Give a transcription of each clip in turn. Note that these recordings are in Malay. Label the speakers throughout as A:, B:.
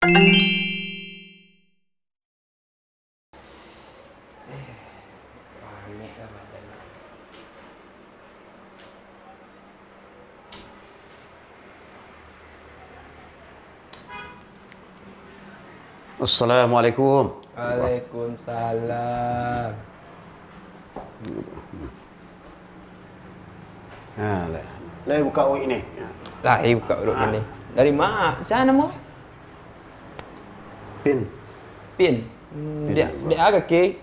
A: Assalamualaikum.
B: Waalaikumsalam.
A: Lai buka wik ni.
B: Lah, buka urut ni. Dari mak? Siapa nama?
A: Pin.
B: Pin. Dia agak ke?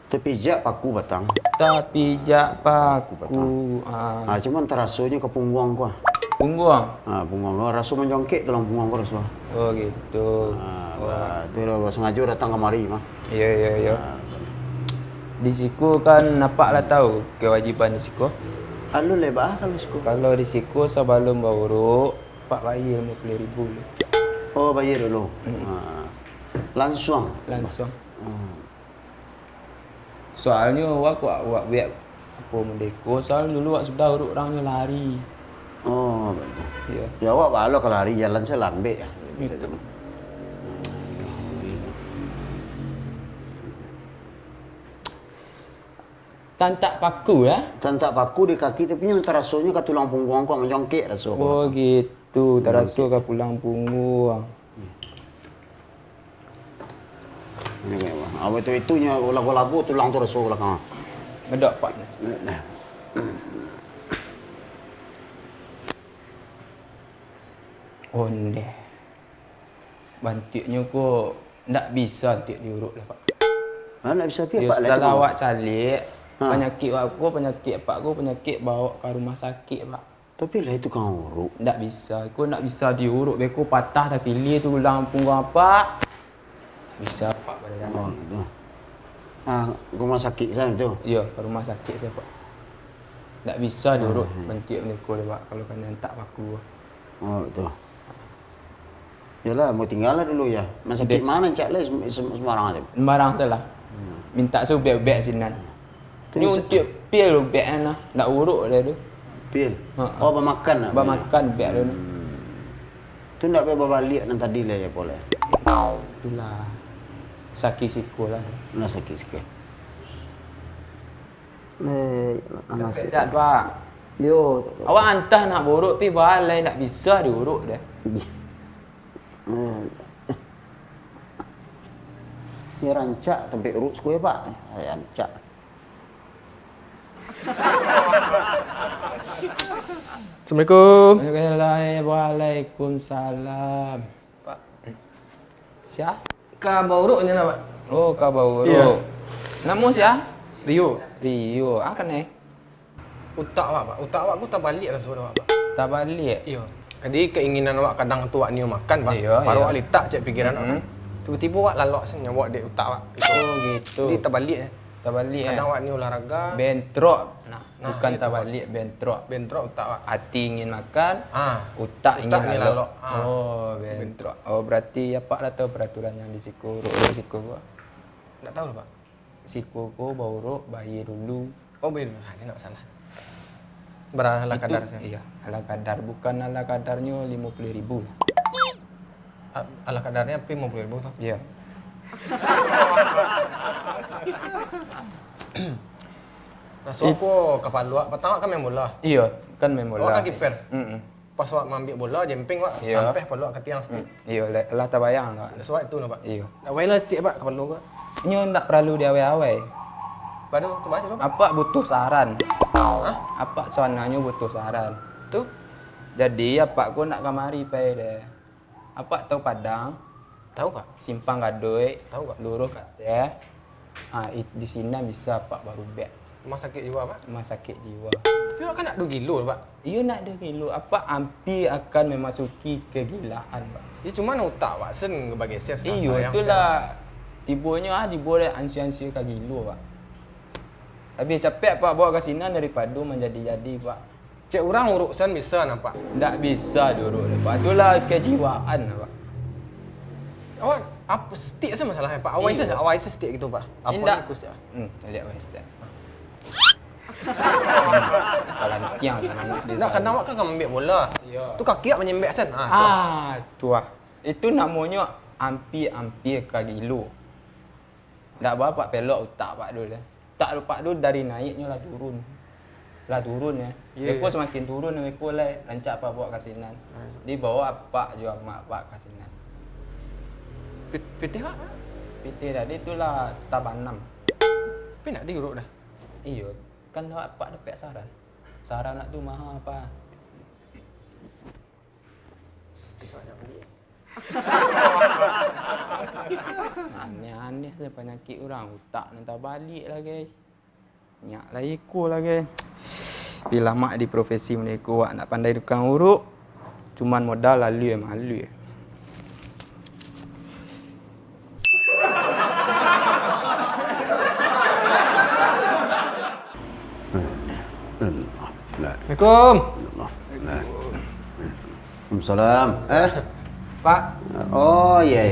A: Terpijak paku batang.
B: Tapi jak paku.
A: Cuman terasunya ke punggung gua.
B: Punggung?
A: Punggung gua rasu menjongkit tulang punggung gua rasu.
B: Oh gitu.
A: Itu dah sengaja datang kemari mah.
B: Iya. Di siku kan nampaklah tahu kewajiban di siku.
A: Alu lebah kalau siku.
B: Kalau di siku sebelum baru Pak bayar 50,000.
A: Oh, bayar dulu. Langsung.
B: Soalnya awak biar apa mendeko, soalnya dulu awak sudah urut orangnya lari.
A: Oh, betul.
B: Iya.
A: Ya awak balo ke lari jalan selambe ya.
B: Itu. Tantak paku ya?
A: Tantak paku di kaki tapi yang terasunya ke tulang punggung kau menjongkit rasu.
B: Oh gitu, terasa ke pulang punggung.
A: Ini memang. Awak itunya lagu-lagu tulang tu rasu belakang.
B: Medok pak. Onde. Bantiknya ko ndak bisa antik diurut lah pak.
A: Nak bisa pi
B: Dia
A: pak
B: setelah awak calik, penyakit pak aku penyakit bawa ke rumah sakit pak.
A: Tapi lah itu kan urut.
B: Ndak bisa, aku ndak bisa diurut. Beko patah tak pilih tulang punggung apa. Bisa pak pada jalan.
A: Oh gitu. Rumah sakit sana tu.
B: Ya, ke rumah sakit saya pak. Ndak bisa diurut bentik mereka lah pak kalau kena tak paku.
A: Oh itu. Yalah, mau tinggal lah dulu ya. Masa sakit mana cak lah sembarang tu.
B: Sembarang tu lah. Minta suruh beg-beg sinan. Ni untuk pil beg lah. Nak urut dia tu.
A: Pil? Oh, bermakan lah.
B: Bermakan beg dia tu.
A: Tu nak berbalik nan tadi lah ya boleh.
B: Itulah. Sakit siku lah.
A: Nak sakit sikit.
B: Sehat pak.
A: Yo.
B: Awak hantar nak berurut pi balai nak bisa diurut dah.
A: Ya rancak tempat urut sekali pak. Rancak.
B: Assalamualaikum. Waalaikumsalam. Pak. Siapa?
C: Kau urut ni nak pak?
B: Oh, kau baru.
C: Ya.
B: Nama siapa?
C: Rio.
B: Rio. Kan ni?
C: Utak awak pak. Utak awak aku tak balik lah suara awak pak.
B: Tak balik.
C: Iya. Jadi keinginan awak kadang tu awak ni makan pak.
B: Iya,
C: Baru
B: iya.
C: awak letak cek fikiran awak. Tiba-tiba awak lalok senyum awak dek utak awak.
B: Oh gitu.
C: Jadi tak balik eh.
B: Tak balik
C: Kadang awak ni olahraga.
B: bentrok.
C: Nah,
B: Bukan
C: itu,
B: tak
C: Pak.
B: balik bentrok.
C: Bentrok utak awak.
B: Hati ingin makan,
C: Utak
B: utak ingin
C: ni
B: lalok.
C: lalok.
B: Oh, bentrok. Oh, berarti apa dah tahu peraturan yang di siku, urut siku gua.
C: Tak tahu pak.
B: Siku gua baru bayar dulu.
C: Oh betul. Ini tak masalah. Berala
B: Itu-
C: kadar saya.
B: Iya, ala kadar. Bukan ala kadarnya 50,000 lah.
C: Ala kadarnya tapi 50,000 tu.
B: Iya.
C: Nah, so aku kapal luar. Pertama kan main bola.
B: Iya, kan main bola.
C: Awak kan kiper. Pas awak ambil bola, jemping awak.
B: Iya.
C: Tampeh kalau awak ke tiang stick.
B: Iya, lah tak bayang tak.
C: So itu nak pak.
B: Iya.
C: Tak payah lah stick pak kapal luar.
B: Ini tak perlu diawai-awai.
C: Baru tu baca tu pak.
B: Apa butuh saran?
C: Hah?
B: Apa soalnya butuh saran?
C: Tu?
B: Jadi apa aku nak kamari pai deh. Apa tahu Padang,
C: Tahu pak?
B: simpang gadoi,
C: Tahu pak?
B: luruh kate. Di sini bisa pak baru bek
C: Rumah sakit jiwa pak?
B: rumah sakit jiwa.
C: Tapi awak kan nak 2 kilo pak.
B: Iya nak ada kilo apa hampir akan memasuki kegilaan pak.
C: Dia cuma nak utak pak sen bagi ses.
B: Iya itulah tibonya diboleh ansi-ansi ke kilo pak. Habis capek pak bawa ke sini daripada menjadi-jadi pak.
C: Cek orang urusan bisa nampak.
B: Tak bisa diurut pak. Itulah kejiwaan pak.
C: Awak apa stick saya masalahnya pak? Awak isa awak isa stick gitu pak. Apa
B: Indah.
C: ni kus ya?
B: Lihat mas dah. Kepala tiang kan anak dia.
C: Nak kadang awak kan ambil bola.
B: Ya.
C: Tu kaki awak menyembek sen. Tu.
B: Tu ah. Itu namanya hampir-hampir kagilo. Ndak berapa pelok utak pak dulu lah. Tak lupa dulu dari naiknya lah turun. Lah turun ya.
C: Ya,
B: Meko
C: ya.
B: semakin turun meko lah rancak pak bawa kasinan. Di bawah apa juga mak pak kasinan.
C: PT pak?
B: PT tadi itulah tabanam.
C: Tapi nak diurut dah.
B: Iya, kan pak dapat saran. Saran nak tu mahal apa? Aneh-aneh saya penyakit orang utak nanti balik lagi. Nyak lah ikut lagi. Bila mak di profesi mereka wak nak pandai tukang urut, cuman modal lalu malu.
C: Assalamualaikum.
A: Waalaikumsalam.
C: Pak.
A: Oh iya.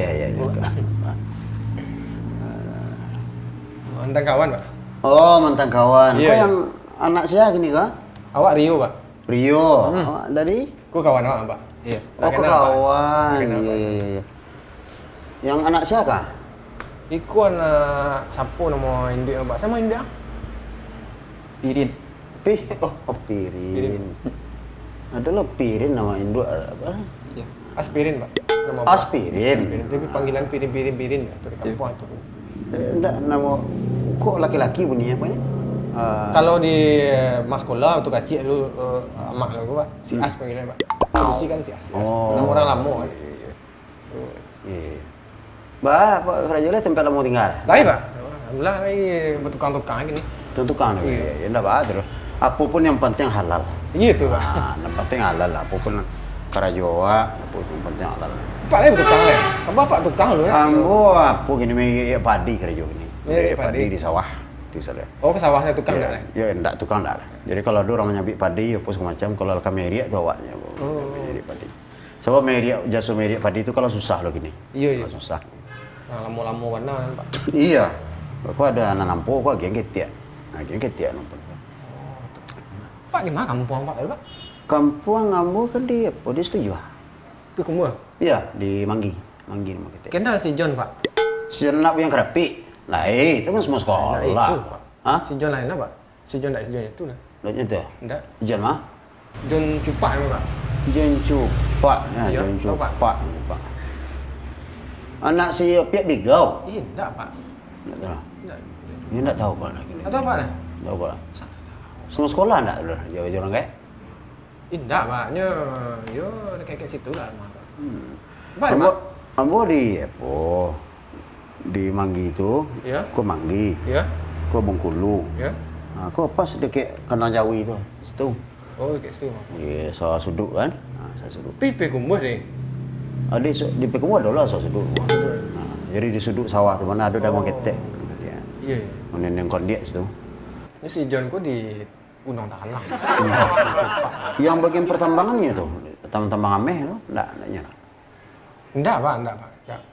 C: Mantan kawan pak.
A: Oh mantan kawan.
C: Iya,
A: Kau
C: iya.
A: yang anak saya gini kah?
C: Awak Rio pak.
A: Rio. Oh, dari?
C: Ku kawan awak pak. Iya.
A: Oh kau kawan.
C: Tak kenal, Pak.
A: Iya. Yang anak siapa?
C: Iku anak siapa nama induk pak? Sama induk ah?
B: Pirin.
A: Pirin.
C: Pirin.
A: Adalah Pirin nama induk apa?
B: Iya.
C: Aspirin pak. Nama pak.
A: Aspirin.
C: Aspirin. Tapi panggilan pirin tu di kampung tu.
A: Enggak nama kok laki-laki bunyinya apa ya?
C: Kalau di mas sekolah waktu kecil dulu mak aku pak, si As panggilan pak. Lucy kan si As. Nama orang lama kan.
A: Iya. Bah, Pak Kerajaan tempat lama tinggal.
C: Lain pak. Alhamdulillah lagi bertukang-tukang gini.
A: Tentukan
C: Iya.
A: ya enggak apa terus. Apapun yang penting halal.
C: Iya tu pak.
A: Yang penting halal lah. Apapun Karajawa, apapun yang penting halal.
C: Pak lain bertukang lah. Apa pak tukang dulu nak?
A: Ambo apa gini ya padi Karajawa ini.
C: Ya,
A: Padi
C: padi.
A: di sawah. Itu saja.
C: Oh ke sawahnya tukang
A: Ya,
C: tak lah?
A: ya enggak tukang enggak lah. Jadi kalau ada orang nyabik padi apa segala macam kalau ke meria tu awaknya. Meria padi. Sebab meria jasa meria padi itu kalau susah loh gini.
C: Iya.
A: Kalau susah.
C: Nah, lama-lama warna kan pak.
A: Iya. Aku ada anak nampo aku geng ketiak. Nah, geng ketiak nampo.
C: Pak di mana kampung pak? Pak?
A: Kampung Ambo kan di apa? Dia setuju ah?
C: Pergi kumur.
A: Iya, di Manggi. Manggi nama kita.
C: Kenal si John pak?
A: Sejenak yang kerapik. Lah, itu kan semua sekolah.
C: Nah, itu pak.
A: Hah?
C: Si John lain apa? Si John tak si John itu lah.
A: Lainnya tu?
C: Enggak.
A: Jan mah?
C: John Cupak ni pak.
A: Jan Cupak. Ya,
C: Iya,
A: Jan
C: tahu, Pak.
A: Cupak. Cupak. Anak si Piak Bigau.
C: Enggak pak.
A: Tak tahu.
C: Enggak.
A: Dia tak tahu Pak lagi.
C: Atau apa dah?
A: Tahu Pak. Semua sekolah tak tahu. Jauh-jauh orang kayak.
C: Enggak pak. Yo dekat situ lah rumah pak. Pak
A: Ambo,
C: pak.
A: Ambo di apa? Di Manggi itu.
C: Ya.
A: Kau Manggi.
C: Ya.
A: Kau Bengkulu.
C: Ya.
A: Kau pas dekat Kandang Jawi itu. Situ.
C: Oh dekat situ pak.
A: Ya, sawah suduk kan? Sawah suduk.
C: Pipi kumur deh.
A: Di Pekemu ada lah sawah suduk. Jadi di suduk sawah tu mana ada damang ketek. Dia.
C: Iya.
A: Meneneng kondiak situ.
C: Ini si John ku di Gunung Talang.
A: Yang bagian pertambangannya tu, tambang ameh tu, enggak nyerah.
C: Enggak pak. Enggak.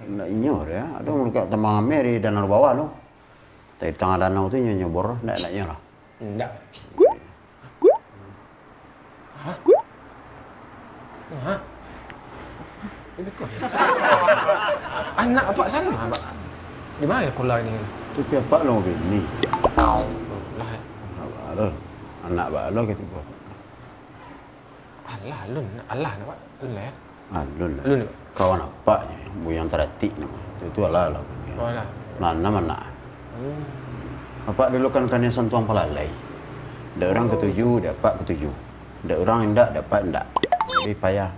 A: Enggak nyor ya. Ada mereka tambang ameh di danau bawah tu. Tapi di tengah danau tu nyobor, enggak nyerah.
C: Enggak. Hah? Hah? Ini kok. Anak apa sana pak? Di mana sekolah ini?
A: Tapi apa lo begini?
C: Astagfirullah.
A: Alah, anak balo gitu.
C: Allah, alun. Allah nak pak. Alun lah ya.
A: Alun lah.
C: Alun ni pak.
A: Kawan apa yang teratik nama. Itu ala lah.
C: Oh lah.
A: Nana mana? Apa dulu kan kaniasan tuang pelalai. Ada orang ketujuh, dapat ketujuh. Ada orang enggak, dapat enggak. Jadi payah.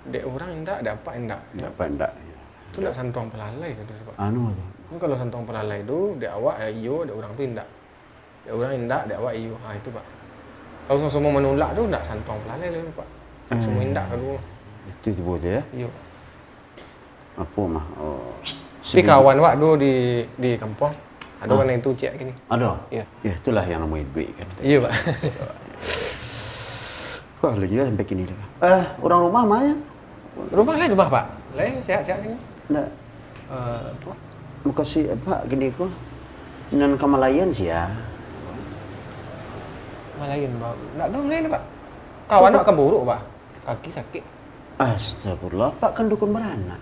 C: Dek orang enggak dapat enggak.
A: Dapat enggak.
C: Itu nak santuang pelalai ke tu pak.
A: Anu tu.
C: Ini kalau santuang pelalai tu dek awak iyo, dek orang tu enggak. Dek orang enggak, dek awak iyo. Ha itu pak. Kalau semua menolak tu enggak santuang pelalai tu pak. Semua enggak kalau.
A: Itu tiba tu ya.
C: Iyo.
A: Apa mah? Oh.
C: Tapi kawan awak tu di kampung. Ada orang yang tu cek gini.
A: Ada?
C: Ya.
A: Ya, itulah yang namanya duit kan.
C: Iya pak.
A: Wah, lu juga sampai kini dah. Orang rumah mah ya?
C: Rumah lain rumah pak. Lain sehat-sehat sini.
A: Enggak.
C: Apa?
A: Mau kasih apa gini ko? Nan kamalayan sih ya.
C: Rumah lain pak. Enggak tahu lain pak. Kawan awak keburu pak. Kaki sakit.
A: Astagfirullah, Pak kan dukun beranak.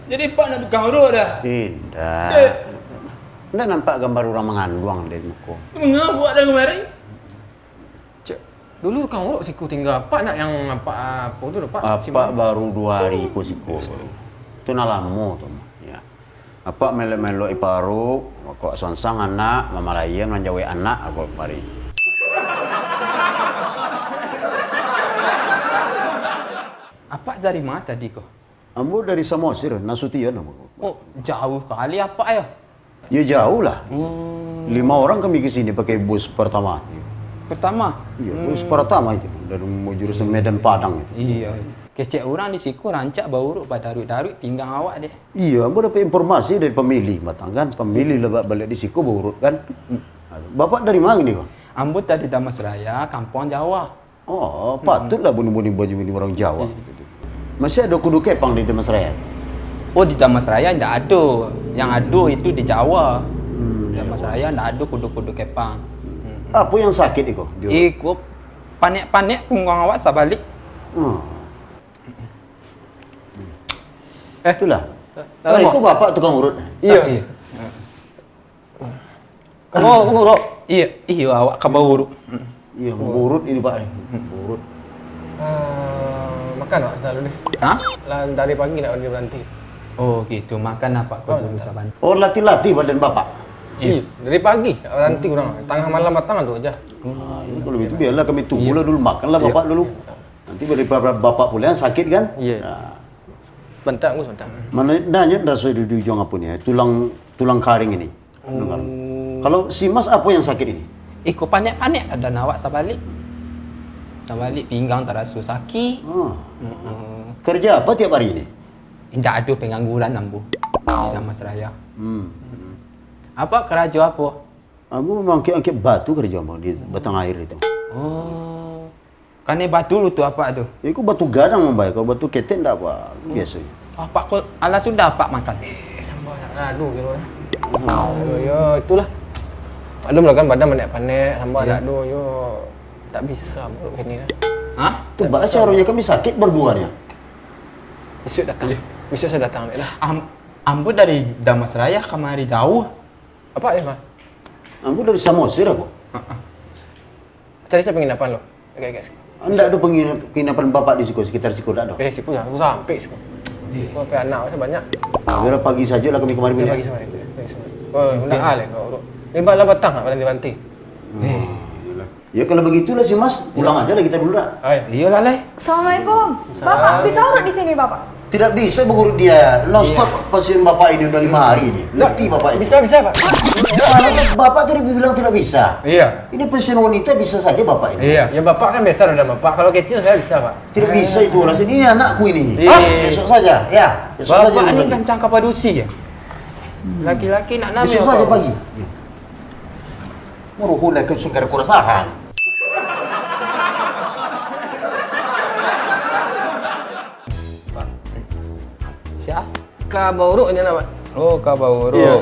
B: Jadi Pak nak tukang urut dah?
A: Tidak. Tidak nampak gambar orang mengandung di muka.
B: Mengapa buat dah kemarin?
C: Cik, dulu tukang urut siku tinggal. Pak nak yang apa tu Pak?
A: Apa baru 2 hari ko siku. Itu nalamu tu. Ya. Apa melok-melok iparu, kok sonsang anak, mamalayan manjawe anak aku mari.
B: Apa dari mana tadi kau?
A: Ambo dari Samosir, Nasution ambo.
B: Oh, jauh kali apa ya?
A: Ya jauh lah. 5 orang kami ke sini pakai bus pertama.
B: Pertama?
A: Iya, bus pertama itu dari mau jurusan Medan Padang itu.
B: Iya. Kecek orang di siku rancak bau urut pada darut-darut pinggang awak deh.
A: Iya, ambo dapat informasi dari pemilih matang kan. Pemilih lebak balik di siku bau urut kan. Bapak dari mana nih kok?
B: Ambo tadi Damas Raya, kampung Jawa.
A: Oh, patutlah bunuh-bunuh baju ini orang Jawa. Masih ada kudu kepang di Damas Raya.
B: Oh, di Damas Raya ndak ada. Yang ada itu di Jawa. Damas Raya ndak ada kudu-kudu kepang.
A: Apa yang sakit itu?
B: Iku panik-panik punggung awak sabalik.
A: Itulah. Itu bapak tukang urut.
C: Iya. Kamu urut?
B: Iya awak kabau urut.
A: Iya, mau urut ini Pak. Urut.
C: Makan Pak selalu ni.
B: Hah?
C: Lah dari pagi nak pergi berhenti.
B: Oh gitu, makan apa kau dulu saban.
A: Oh, latih-latih badan bapak.
C: Iya, dari pagi nak berhenti orang. Tengah malam datang tu aja.
A: Ya, kalau itu biarlah kami tunggulah dulu, makanlah bapak dulu. Nanti daripada bapak pula yang sakit kan?
C: Iya. Bentar, aku sebentar.
A: Mana nanya rasa di ujung apa ni? Tulang karing ini. Kalau si Mas apa yang sakit ini?
B: Iku panik-panik ada nawak sabalik. Sabalik pinggang terasa sakit.
A: Kerja apa tiap hari ini?
B: Tidak ada pengangguran ambu di Damas Raya. Apa kerja apa?
A: Aku memang angkit batu kerja mau di batang air itu.
B: Oh. Kan batu lu tu apa tu?
A: Iku batu gadang membaik, kalau batu ketek enggak apa biasa.
B: Apa kau ala sudah apa makan?
C: Sambal nak radu kira orang. Yo, itulah. Ada melakukan badan panik-panik sambal nak do yo. Tak bisa buruk gini dah.
B: Hah?
A: Tu baca caranya kami sakit berduanya.
C: Besok datang. Besok saya datang ambil lah.
B: Ambu dari Damas Raya kemari jauh.
C: Apa ya, Pak?
A: Ambo dari Samosir aku.
C: Cari saya penginapan lo. Agak-agak.
A: Enggak ada penginapan bapak di siku, sekitar siku enggak ada.
C: Siku ya, aku sampai siku. Kau sampai anak saya banyak.
A: Biar pagi saja lah kami kemarin
C: Dia
A: punya.
C: pagi semarin. Oh, enggak hal kau urut. Ni malam petang nak berhenti-berhenti.
A: Ya kalau begitulah sih Mas, pulang aja lah kita dulu dah.
B: Iyalah leh.
D: Assalamualaikum. Bapak bisa urut di sini, Bapak?
A: Tidak bisa mengurut dia. Non-stop pasien bapak ini udah 5 hari ini. Letih bapak ini.
C: Bisa, Pak.
A: Bapak tadi bilang tidak bisa.
C: Iya.
A: Ini pasien wanita bisa saja bapak ini.
C: Iya. Ya Bapak kan besar udah Bapak. Kalau kecil saya bisa, Pak.
A: Tidak bisa itu rasanya. Ini anakku ini.
B: Iya.
A: Besok saja. Ya. Besok saja.
B: Bapak ini
A: lagi.
B: kan cangkap padusi ya. Laki-laki nak namanya
A: Besok saja pagi. Meruhun ke sungkar kurasahan.
B: Siap?
C: Kabauruk aja nama.
B: Oh, Kabauru.
C: Iya.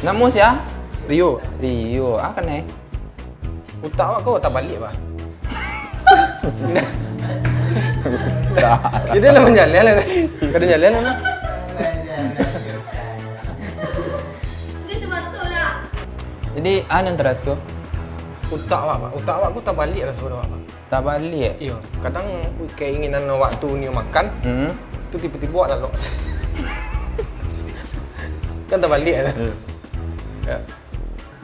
B: Namu siap?
C: Rio.
B: Rio, akan eh.
C: Utak awak kau tak balik, Pak. Jadi lah menjalan lah. Kada jalan lah.
D: Ini cuma tu lah.
B: Jadi, yang terasa?
C: Utak awak, Pak. Utak awak aku tak balik rasa pada awak, Pak.
B: Tak balik.
C: Iya. Kadang keinginan waktu ni makan, tu tiba-tiba awak dah lock. Kan tak balik kan? Ya.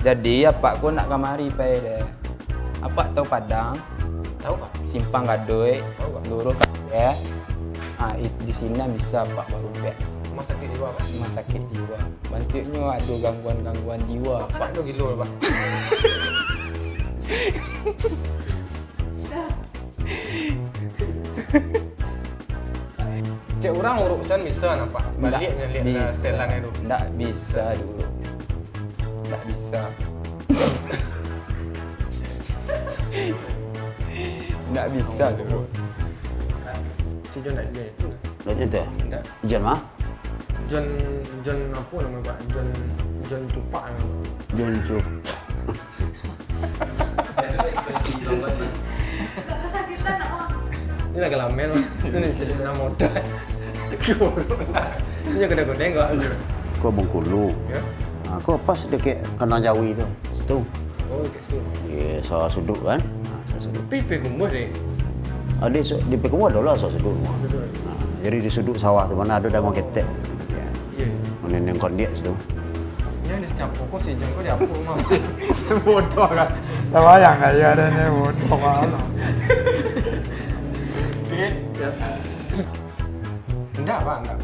B: Jadi, apa aku nak kamari pai deh. Apa tahu Padang?
C: Tahu, Pak?
B: Simpang Gadoi,
C: Tahu, Pak.
B: Lurus Karet. Di sini bisa Pak baru bet.
C: Rumah sakit jiwa, Pak.
B: Rumah sakit jiwa. Bantunya ada gangguan-gangguan jiwa.
C: Pak, kan ada gila, Pak. Cik orang urusan bisa nampak. Baliknya lihat setelannya dulu.
B: Tidak bisa dulu. Tidak bisa. Tidak bisa dulu.
C: Si John tak boleh.
A: Lihat itu.
C: Tak.
A: Jan mah?
C: John apa nama Pak? John Cupak nama.
A: Jan Cuk.
D: Kesakitan nak, Bang?
C: Ini lagi lamen. Ini jadi orang muda. Ini yang gede-gede enggak?
A: Kau Bengkulu.
C: Ya.
A: Kau pas dekat Kandang Jawi tu. Situ.
C: Oh, kat situ.
A: Ya, sawah sudut kan. Sawah sudut.
C: Pipi kumbuh deh.
A: Di Pekumbu ada lah sawah sudut.
C: Sudut.
A: Jadi di sudut sawah tu mana ada dalam ketek. Ya.
C: Iya.
A: Mana yang kondiak situ.
C: Ini ada campur kok sih, jengkol campur mah.
B: Bodoh kan. Tak bayang kan ya ada ni bodoh mana.
C: Enggak, Pak, enggak.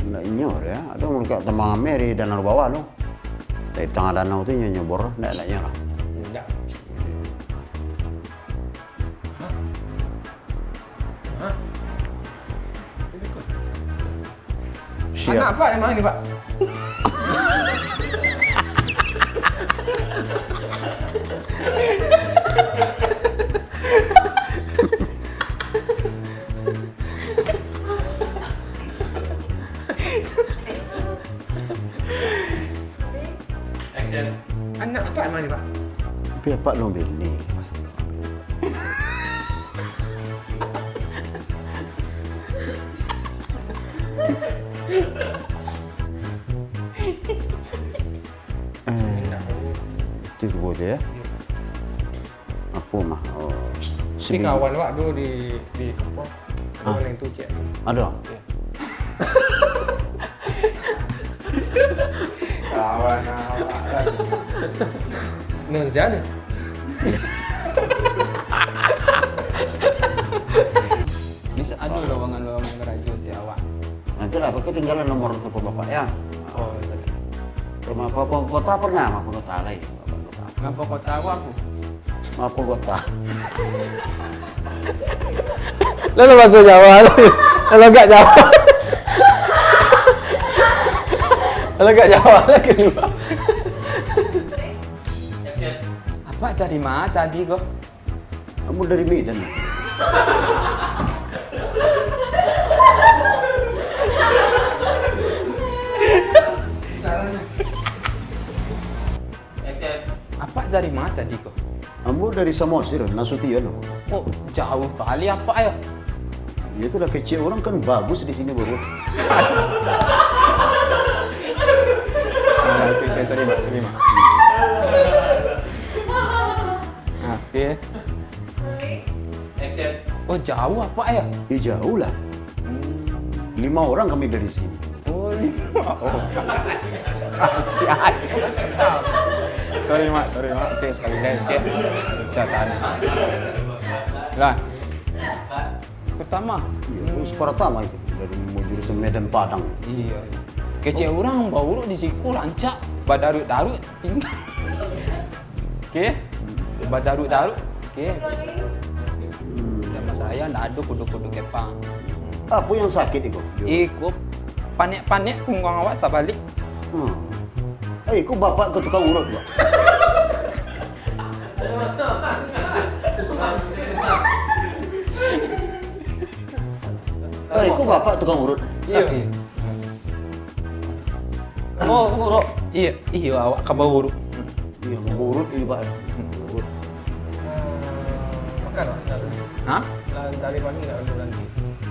A: Enggak nyor ya. Ada mereka teman Mary dan danau bawah tu. Dari tengah danau tu nyobor, enggak nyor.
C: Enggak. Hah? Ini kok. Anak Pak yang mana ni, Pak? Anak Pak yang mana ni, Pak?
A: Tapi apa lo bini? Itu tu boleh ya? Apa mah? Oh,
C: Tapi kawan Pak dulu di kampung. Kawan yang tu cik.
A: Ada.
B: Kawan awak lah.
C: Nun siapa?
B: Bisa ada lowongan-lowongan kerja di awak.
A: Nanti lah, ketinggalan nomor telepon bapak ya.
B: Oh, tak.
A: Rumah apa kota pernah? Apa kota lain? Bapak kota.
B: Ngapa kau tahu aku?
A: Apa kota?
C: Lalu masuk Jawa lalu. Kalau enggak Jawa. Kalau enggak Jawa lagi kedua.
B: Apa dari mana tadi kau?
A: Kamu dari Medan.
B: Apa dari mana tadi kau?
A: Kamu dari Samosir, Nasution.
B: Oh, jauh kali apa ya?
A: Ya itu lah kecil orang kan bagus di sini baru.
B: Oke, sorry mak, sorry mak. Oke. Oh jauh apa ya?
A: Ya jauh lah. 5 orang kami dari sini.
B: Oh 5. Oh. Sorry mak. Oke sekali lagi. Oke. Bisa tahan. Lah. Pertama.
A: Ya, pertama itu dari jurusan Medan Padang.
B: Iya. Kecil orang baru di siku lancak, badarut-darut tinggal. Oke. Badarut-darut. Oke. Sama saya ndak ada kudu-kudu kepang.
A: Apa yang sakit itu?
B: Ikut panik-panik punggung awak sabalik.
A: Kau bapak ke tukang urut Pak. Kau bapak tukang urut.
B: Iya. Oh, buru. Iya, awak kabar buru.
A: Iya, mau urut ini Pak. Urut.
C: Makan Pak, selalu.
B: Hah?
C: Dari pagi enggak ada lagi.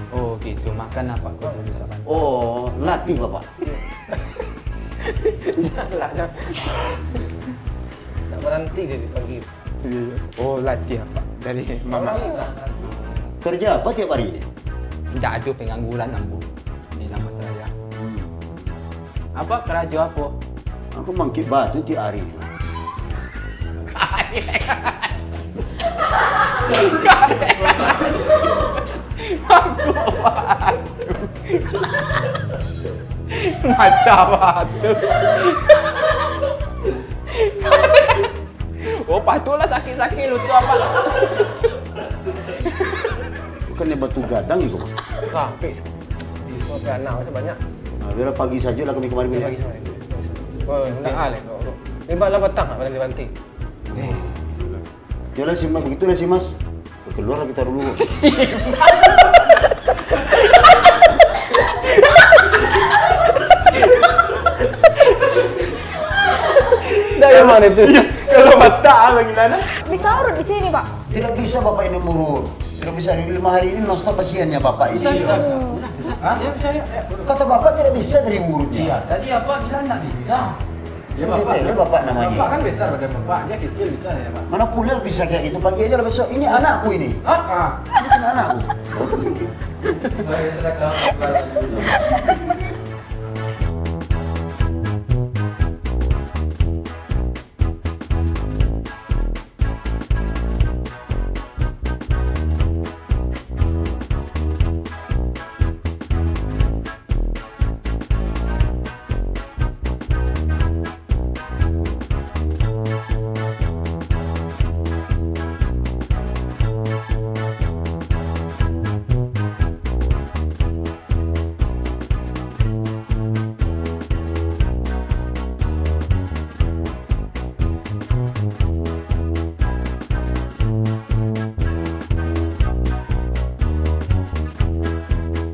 B: Oh, gitu. Makan apa kau misalkan?
A: Oh, latih Bapak.
C: Salah, jangan. Tak berhenti dari pagi.
B: Oh, latih apa? Dari mama.
A: Kerja apa tiap hari ini?
B: Tidak ada pengangguran ambu di nama saya. Apa kerja apa?
A: Aku mangkit batu tiap hari.
B: Macam batu. Oh, patutlah sakit-sakit lutut apa?
A: Bukannya batu gadang itu Pak.
C: Sampai. Kau anak macam banyak.
A: Nah, biar pagi saja lah kami kemarin
C: Pagi sore. Oh, enggak hal kau. Limbatlah petang nak berhenti banting.
A: Jalan sih Mas, begitulah sih Mas. Keluar kita dulu.
C: Dari mana itu?
B: Kalau batak bagaimana?
D: Bisa urut di sini, Pak?
A: Tidak bisa Bapak ini murut. Sudah bisa 5 hari ini non-stop kasihannya bapak ini.
E: Bisa. Hah? Ya bisa ya.
A: Kata bapak tidak bisa dari urutnya.
E: Iya, tadi apa bilang nggak bisa. Ya
A: Detailnya bapak namanya.
E: Bapak kan besar pada bapak, dia kecil bisa ya pak.
A: Mana pula bisa kayak gitu, pagi aja lah besok. Ini anakku ini.
E: Hah?
A: Ini kan anakku.
E: Baik, sudah kamu.